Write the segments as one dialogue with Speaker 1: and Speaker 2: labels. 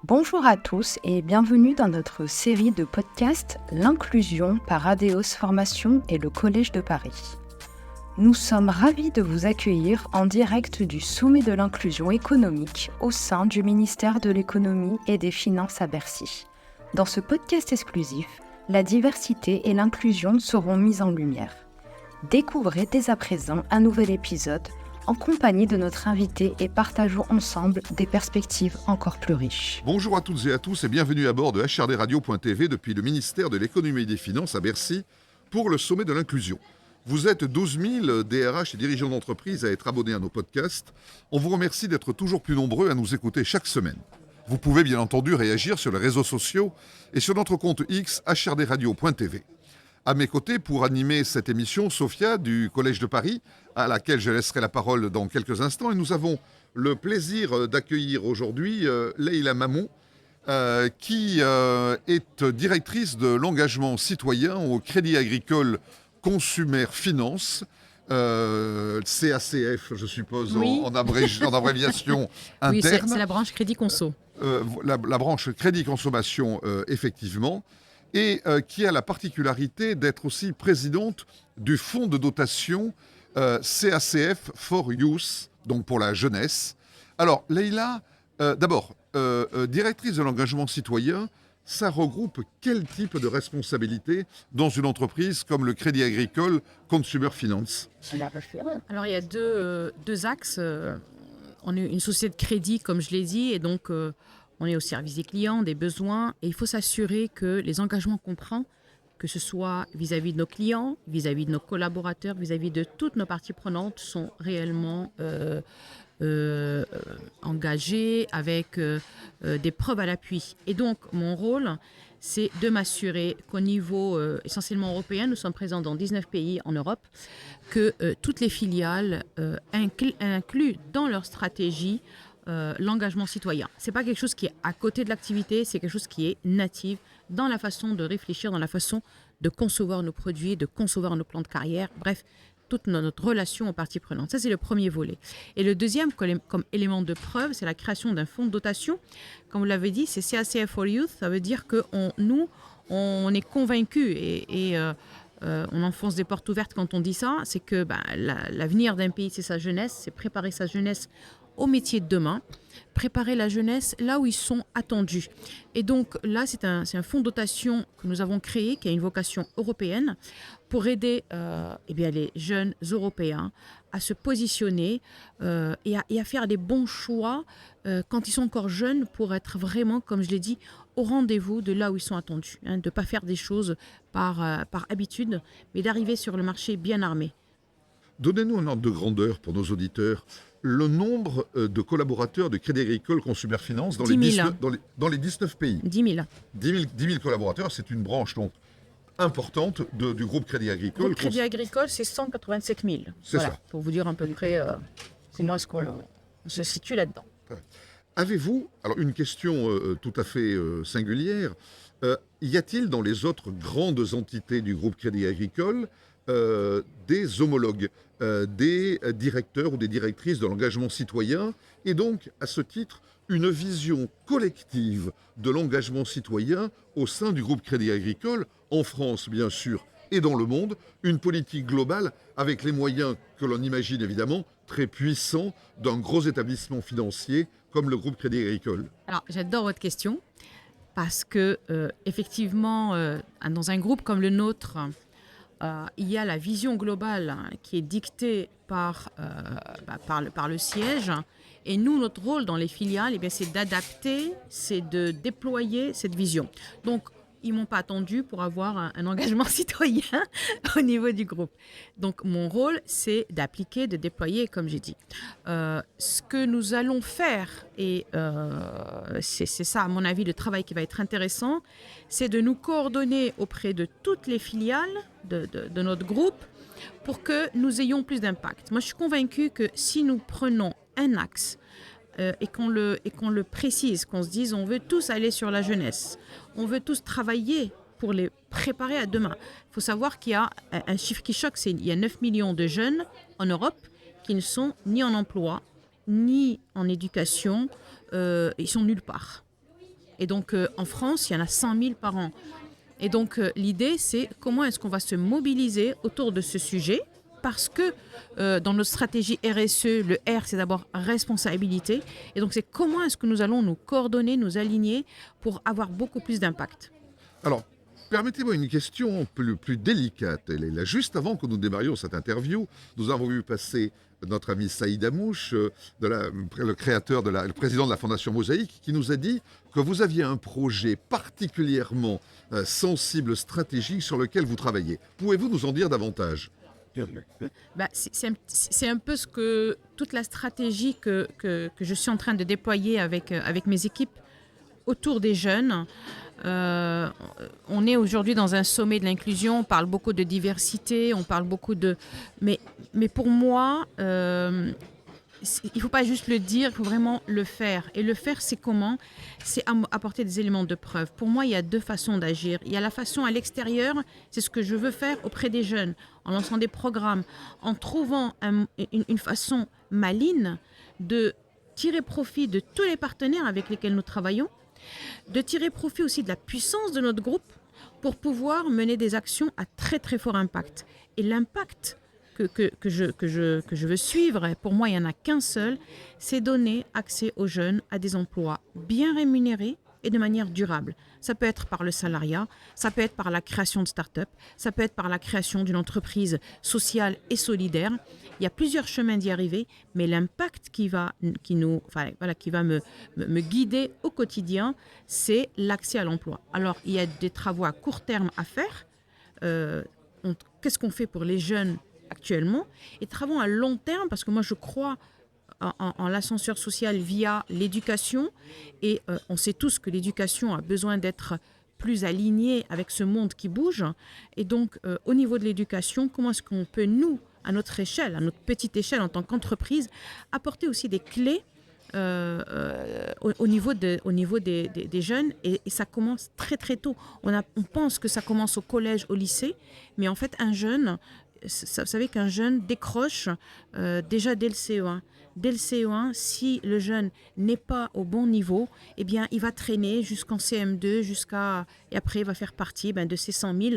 Speaker 1: Bonjour à tous et bienvenue dans notre série de podcasts L'inclusion par Adeos Formation et le Collège de Paris. Nous sommes ravis de vous accueillir en direct du sommet de l'inclusion économique au sein du ministère de l'économie et des finances à Bercy. Dans ce podcast exclusif, la diversité et l'inclusion seront mises en lumière. Découvrez dès à présent un nouvel épisode en compagnie de notre invité et partageons ensemble des perspectives encore plus riches.
Speaker 2: Bonjour à toutes et à tous et bienvenue à bord de HRDRadio.tv depuis le ministère de l'économie et des finances à Bercy pour le sommet de l'inclusion. Vous êtes 12 000 DRH et dirigeants d'entreprise à être abonnés à nos podcasts. On vous remercie d'être toujours plus nombreux à nous écouter chaque semaine. Vous pouvez bien entendu réagir sur les réseaux sociaux et sur notre compte X HRDRadio.tv. À mes côtés, pour animer cette émission, Sophia du Collège de Paris, à laquelle je laisserai la parole dans quelques instants. Et nous avons le plaisir d'accueillir aujourd'hui Leïla Mamou, qui est directrice de l'engagement citoyen au Crédit Agricole Consumer Finance, CACF, je suppose,
Speaker 3: oui.
Speaker 2: en abréviation interne.
Speaker 3: Oui, c'est la branche Crédit Conso.
Speaker 2: La branche Crédit Consommation, effectivement. Et qui a la particularité d'être aussi présidente du fonds de dotation CACF for Youth, donc pour la jeunesse. Alors, Leïla, d'abord, directrice de l'engagement citoyen, ça regroupe quel type de responsabilité dans une entreprise comme le Crédit Agricole Consumer Finance ?
Speaker 3: Alors, il y a deux axes. On est une société de crédit, comme je l'ai dit, et donc on est au service des clients, des besoins, et il faut s'assurer que les engagements qu'on prend, que ce soit vis-à-vis de nos clients, vis-à-vis de nos collaborateurs, vis-à-vis de toutes nos parties prenantes, sont réellement engagés avec des preuves à l'appui. Et donc, mon rôle, c'est de m'assurer qu'au niveau essentiellement européen, nous sommes présents dans 19 pays en Europe, que toutes les filiales incluent dans leur stratégie l'engagement citoyen. Ce n'est pas quelque chose qui est à côté de l'activité, c'est quelque chose qui est natif dans la façon de réfléchir, dans la façon de concevoir nos produits, de concevoir nos plans de carrière, bref, toute notre relation aux parties prenantes. Ça, c'est le premier volet. Et le deuxième, comme élément de preuve, c'est la création d'un fonds de dotation. Comme vous l'avez dit, c'est CACF for Youth. Ça veut dire que nous, on est convaincus et on enfonce des portes ouvertes quand on dit ça. C'est que l'avenir d'un pays, c'est sa jeunesse, c'est préparer sa jeunesse au métier de demain, préparer la jeunesse là où ils sont attendus. Et donc là, c'est un fonds de dotation que nous avons créé, qui a une vocation européenne, pour aider les jeunes Européens à se positionner et à faire des bons choix quand ils sont encore jeunes, pour être vraiment, comme je l'ai dit, au rendez-vous de là où ils sont attendus. De ne pas faire des choses par habitude, mais d'arriver sur le marché bien armé.
Speaker 2: Donnez-nous un ordre de grandeur pour nos auditeurs. Le nombre de collaborateurs de Crédit Agricole Consumer Finance dans les 19 pays.
Speaker 3: 10 000.
Speaker 2: 10 000 collaborateurs, c'est une branche donc importante du groupe Crédit Agricole.
Speaker 3: Le groupe Crédit Agricole, c'est 187 000.
Speaker 2: C'est ça.
Speaker 3: Pour vous dire à peu près comment est-ce qu'on se situe là-dedans.
Speaker 2: Avez-vous, alors une question tout à fait singulière, y a-t-il dans les autres grandes entités du groupe Crédit Agricole des homologues, des directeurs ou des directrices de l'engagement citoyen, et donc, à ce titre, une vision collective de l'engagement citoyen au sein du groupe Crédit Agricole, en France bien sûr, et dans le monde, une politique globale avec les moyens que l'on imagine évidemment très puissants d'un gros établissement financier comme le groupe Crédit Agricole.
Speaker 3: Alors, j'adore votre question, parce que effectivement, dans un groupe comme le nôtre, il y a la vision globale qui est dictée par le siège. Et nous, notre rôle dans les filiales, c'est d'adapter, c'est de déployer cette vision. Donc, ils ne m'ont pas attendu pour avoir un engagement citoyen au niveau du groupe. Donc, mon rôle, c'est d'appliquer, de déployer, comme j'ai dit. Ce que nous allons faire, et c'est ça, à mon avis, le travail qui va être intéressant, c'est de nous coordonner auprès de toutes les filiales de notre groupe pour que nous ayons plus d'impact. Moi, je suis convaincue que si nous prenons un axe, et qu'on le précise, qu'on se dise on veut tous aller sur la jeunesse, on veut tous travailler pour les préparer à demain. Il faut savoir qu'il y a un chiffre qui choque, c'est qu'il y a 9 millions de jeunes en Europe qui ne sont ni en emploi, ni en éducation, ils sont nulle part. Et donc, en France, il y en a 100 000 par an. Et donc, l'idée, c'est comment est-ce qu'on va se mobiliser autour de ce sujet, parce que dans notre stratégie RSE, le R, c'est d'abord responsabilité. Et donc, c'est comment est-ce que nous allons nous coordonner, nous aligner pour avoir beaucoup plus d'impact.
Speaker 2: Alors, permettez-moi une question plus délicate. Elle est là. Juste avant que nous démarrions cette interview, nous avons vu passer notre ami Saïd Amouche, le président de la Fondation Mosaïque, qui nous a dit que vous aviez un projet particulièrement sensible, stratégique, sur lequel vous travaillez. Pouvez-vous nous en dire davantage ?
Speaker 3: C'est un peu toute la stratégie que je suis en train de déployer avec mes équipes autour des jeunes. On est aujourd'hui dans un sommet de l'inclusion, on parle beaucoup de diversité, on parle beaucoup de... Mais pour moi, il ne faut pas juste le dire, il faut vraiment le faire. Et le faire, c'est comment ? C'est apporter des éléments de preuve. Pour moi, il y a deux façons d'agir. Il y a la façon à l'extérieur, c'est ce que je veux faire auprès des jeunes, en lançant des programmes, en trouvant une façon maligne de tirer profit de tous les partenaires avec lesquels nous travaillons, de tirer profit aussi de la puissance de notre groupe pour pouvoir mener des actions à très très fort impact. Et l'impact que je veux suivre, pour moi il n'y en a qu'un seul, c'est donner accès aux jeunes à des emplois bien rémunérés et de manière durable. Ça peut être par le salariat, ça peut être par la création de start-up, ça peut être par la création d'une entreprise sociale et solidaire. Il y a plusieurs chemins d'y arriver, mais l'impact qui va me guider au quotidien, c'est l'accès à l'emploi. Alors, il y a des travaux à court terme à faire. Qu'est-ce qu'on fait pour les jeunes actuellement ? Et travaux à long terme, parce que moi, je crois en l'ascenseur social via l'éducation. Et on sait tous que l'éducation a besoin d'être plus alignée avec ce monde qui bouge. Et donc, au niveau de l'éducation, comment est-ce qu'on peut, nous, à notre échelle, à notre petite échelle en tant qu'entreprise, apporter aussi des clés au niveau des jeunes, et ça commence très très tôt. On pense que ça commence au collège, au lycée, mais en fait un jeune, vous savez qu'un jeune décroche déjà dès le CE1. Dès le CE1, si le jeune n'est pas au bon niveau, eh bien, il va traîner jusqu'en CM2, et après il va faire partie de ces 100 000.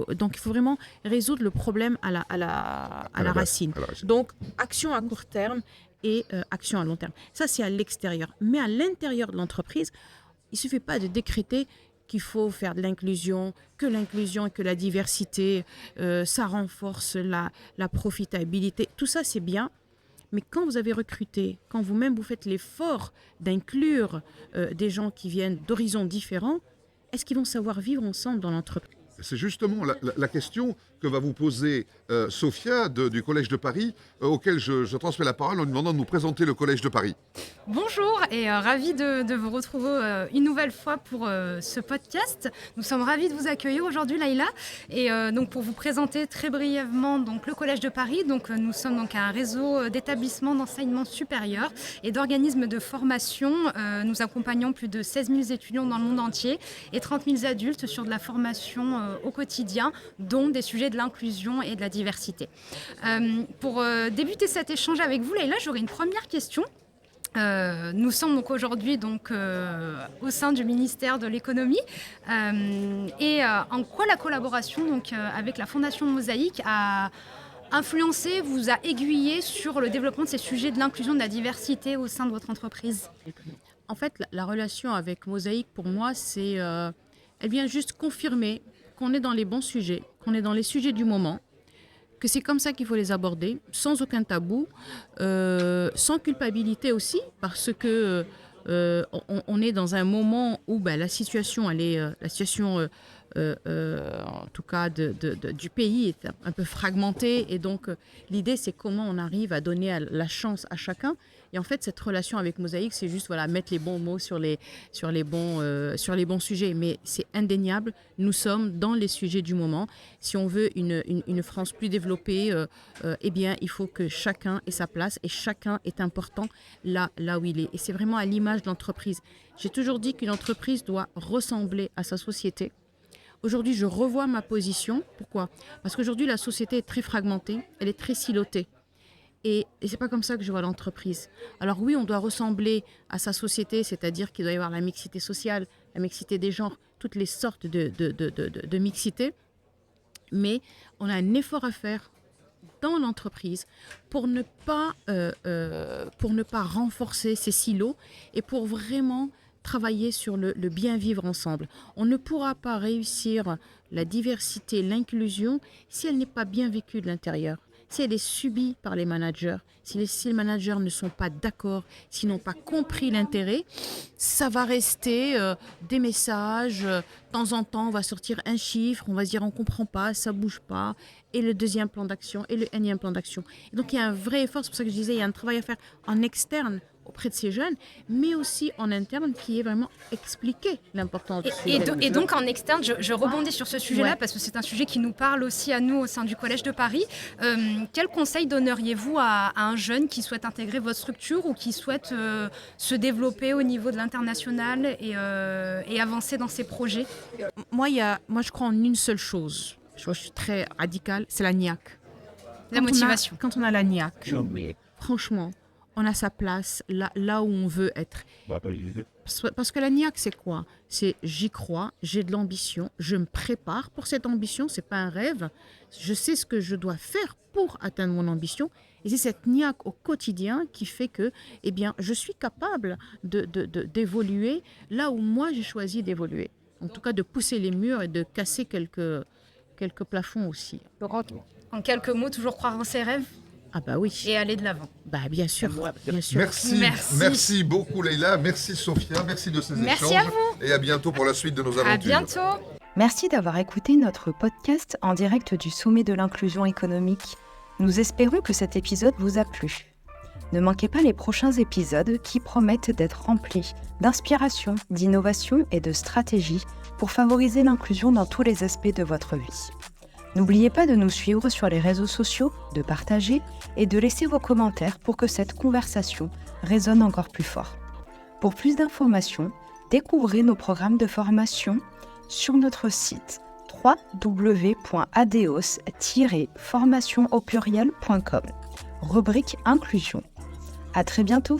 Speaker 3: Donc il faut vraiment résoudre le problème à la racine. Donc action à court terme et action à long terme. Ça, c'est à l'extérieur. Mais à l'intérieur de l'entreprise, il ne suffit pas de décréter qu'il faut faire de l'inclusion, que l'inclusion et que la diversité, ça renforce la profitabilité. Tout ça, c'est bien. Mais quand vous avez recruté, quand vous-même vous faites l'effort d'inclure des gens qui viennent d'horizons différents, est-ce qu'ils vont savoir vivre ensemble dans l'entreprise ?
Speaker 2: C'est justement la question que va vous poser Sophia du Collège de Paris, auquel je transmets la parole en lui demandant de nous présenter le Collège de Paris.
Speaker 4: Bonjour et ravi de vous retrouver une nouvelle fois pour ce podcast. Nous sommes ravis de vous accueillir aujourd'hui, Laïla. Et donc pour vous présenter très brièvement donc, le Collège de Paris, donc, nous sommes donc un réseau d'établissements d'enseignement supérieur et d'organismes de formation. Nous accompagnons plus de 16 000 étudiants dans le monde entier et 30 000 adultes sur de la formation au quotidien, dont des sujets de l'inclusion et de la diversité. Pour débuter cet échange avec vous, Laïla, j'aurais une première question. Nous sommes donc aujourd'hui au sein du ministère de l'économie et en quoi la collaboration avec la Fondation Mosaïque a influencé, vous a aiguillé sur le développement de ces sujets de l'inclusion, de la diversité au sein de votre entreprise ?
Speaker 3: En fait, la relation avec Mosaïque, pour moi, elle vient juste confirmer qu'on est dans les bons sujets, qu'on est dans les sujets du moment, que c'est comme ça qu'il faut les aborder, sans aucun tabou, sans culpabilité aussi, parce que on est dans un moment où la situation, en tout cas du pays est un peu fragmentée, et donc l'idée c'est comment on arrive à donner la chance à chacun. Et en fait, cette relation avec Mosaïque, c'est juste mettre les bons mots sur les bons sujets. Mais c'est indéniable, nous sommes dans les sujets du moment. Si on veut une France plus développée, eh bien, il faut que chacun ait sa place et chacun est important là où il est. Et c'est vraiment à l'image de l'entreprise. J'ai toujours dit qu'une entreprise doit ressembler à sa société. Aujourd'hui, je revois ma position. Pourquoi ? Parce qu'aujourd'hui, la société est très fragmentée, elle est très silotée. Et c'est pas comme ça que je vois l'entreprise. Alors oui, on doit ressembler à sa société, c'est-à-dire qu'il doit y avoir la mixité sociale, la mixité des genres, toutes les sortes de mixité. Mais on a un effort à faire dans l'entreprise pour ne pas renforcer ces silos et pour vraiment travailler sur le bien vivre ensemble. On ne pourra pas réussir la diversité, l'inclusion si elle n'est pas bien vécue de l'intérieur. Si elle est subie par les managers, si les managers ne sont pas d'accord, s'ils n'ont pas compris l'intérêt, ça va rester des messages. De temps en temps, on va sortir un chiffre, on va se dire on ne comprend pas, ça ne bouge pas. Et le deuxième plan d'action et le énième plan d'action. Et donc il y a un vrai effort, c'est pour ça que je disais, il y a un travail à faire en externe auprès de ces jeunes, mais aussi en interne qui est vraiment expliquer l'importance de ces jeunes.
Speaker 4: Et donc en externe, je rebondis sur ce sujet-là
Speaker 3: Ouais.
Speaker 4: parce que c'est un sujet qui nous parle aussi à nous au sein du Collège de Paris. Quel conseil donneriez-vous à un jeune qui souhaite intégrer votre structure ou qui souhaite se développer au niveau de l'international et avancer dans ses projets?
Speaker 3: Moi, je crois en une seule chose. Je suis très radicale, c'est la niaque.
Speaker 4: La motivation.
Speaker 3: Quand on a la niaque, franchement, on a sa place là où on veut être. Parce que la niaque, c'est quoi? C'est j'y crois, j'ai de l'ambition, je me prépare pour cette ambition, c'est pas un rêve. Je sais ce que je dois faire pour atteindre mon ambition. Et c'est cette niaque au quotidien qui fait que, eh bien, je suis capable d'évoluer là où moi j'ai choisi d'évoluer. En tout cas, de pousser les murs et de casser quelques plafonds aussi.
Speaker 4: En quelques mots, toujours croire en ses rêves
Speaker 3: Ah bah oui.
Speaker 4: et aller de l'avant.
Speaker 3: Bah bien sûr, bien sûr.
Speaker 2: Merci beaucoup Leïla, merci Sophia, merci de ces
Speaker 4: Merci
Speaker 2: échanges.
Speaker 4: à vous.
Speaker 2: Et à bientôt pour la suite de nos aventures.
Speaker 4: À bientôt.
Speaker 1: Merci d'avoir écouté notre podcast en direct du Sommet de l'inclusion économique. Nous espérons que cet épisode vous a plu. Ne manquez pas les prochains épisodes qui promettent d'être remplis d'inspiration, d'innovation et de stratégie pour favoriser l'inclusion dans tous les aspects de votre vie. N'oubliez pas de nous suivre sur les réseaux sociaux, de partager et de laisser vos commentaires pour que cette conversation résonne encore plus fort. Pour plus d'informations, découvrez nos programmes de formation sur notre site www.adeos-formation rubrique inclusion. À très bientôt.